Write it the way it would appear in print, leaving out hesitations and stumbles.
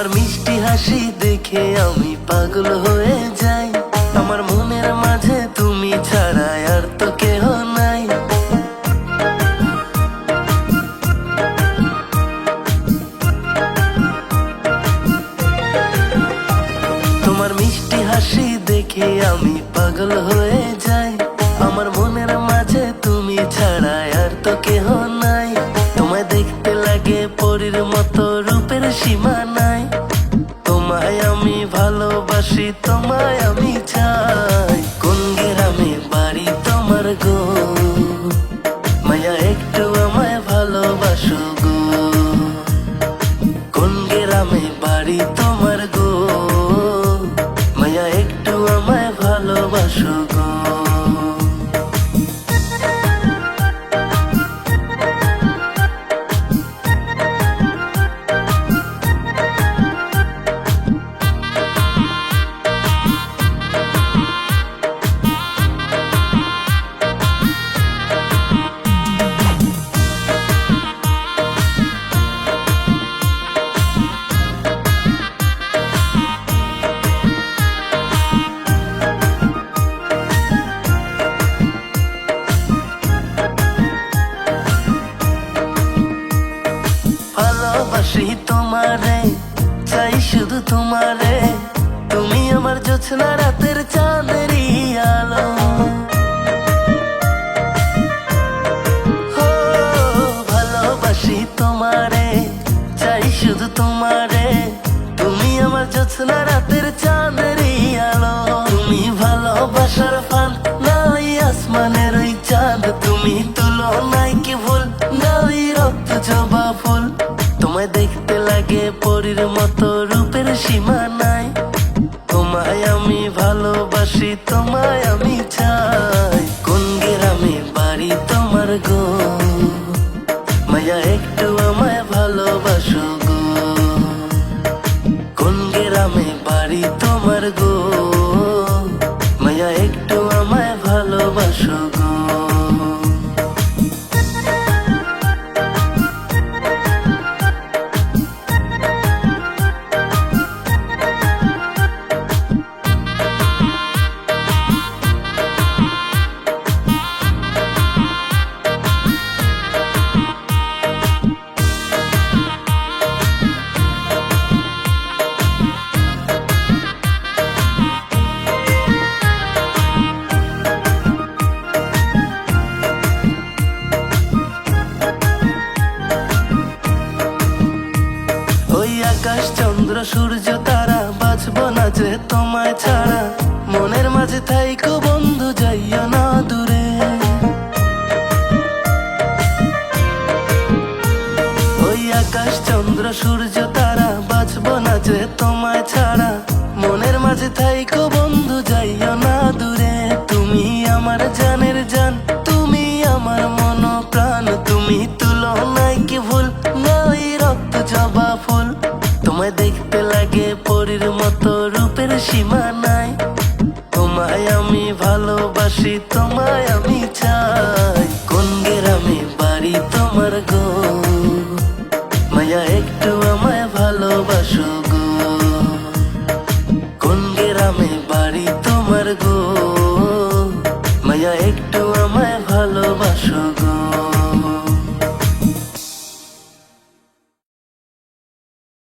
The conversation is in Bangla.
তোমার মিষ্টি হাসি দেখে আমি পাগল হয়ে যাই। আমার মনের মাঝে তুমি ছাড়া আর তো কেহ নাই। তোমার মিষ্টি হাসি দেখে আমি পাগল হয়ে যাই। আমার মনের মাঝে তুমি ছাড়া আর তো কেহ নাই। তোমায় দেখতে লাগে পরীর মতো, রূপের সীমা নাই। তোমায় আমি ভালোবাসি, তোমায় আমি চাই। কোন গ্রামে বাড়ি তোমার গো, মায়া একটু আমায় ভালোবাসো গো। কোন গ্রামে বাড়ি তোমার গো, মায়া একটু আমায় ভালোবাসো গো। ভালোবাসি তোমারে, চাই শুধু তোমারে। তুমি আমার জোছনা রাতের চাঁদেরই আলো। ভালোবাসি তোমারে, চাই শুধু তোমারে। তুমি আমার জোছনা রাতের চাঁদেরই আলো। তুমি ভালোবাসার ফান, নাই আসমানের ওই চাঁদ। তুমি তুলো নাই কি ভুল, নাই রক্ত জবা ফুল। তোমায় দেখতে লাগে পরীর মতো, রূপের সীমা নাই। তোমায় আমি ভালোবাসি, তোমায় আমি চাই। কোন গ্রামে বাড়ি তোমার গো, মায়া একটু আমায় ভালোবাসো গো। কোন গ্রামে বাড়ি তোমার গো, মায়া একটু আমায় ভালোবাসো গো। আকাশ চন্দ্র সূর্য তারা, বাঁচব না যে তোমায় ছাড়া। মনের মাঝে থাইকো বন্ধু, যাইও না দূরে। ওই আকাশ চন্দ্র সূর্য তারা, বাঁচব না যে তোমায় ছাড়া। মনের মাঝে থাইকো বন্ধু, যাইও না দূরে। তুমি আমার জানের জান, তুমি আমার মন প্রাণ। তুমি তুলো নাই কি ভুল, নাই রক্ত জবা ফুল। তোমায় দেখতে লাগে পরীর মতো, রূপের সীমা নাই। তোমায় আমি ভালোবাসি, তোমায় আমি চাই। কোন গ্রামে বাড়ি তোমার গো, মায়া একটু আমায় ভালোবাসো গো। কোন গ্রামে বাড়ি তোমার গো, মায়া একটু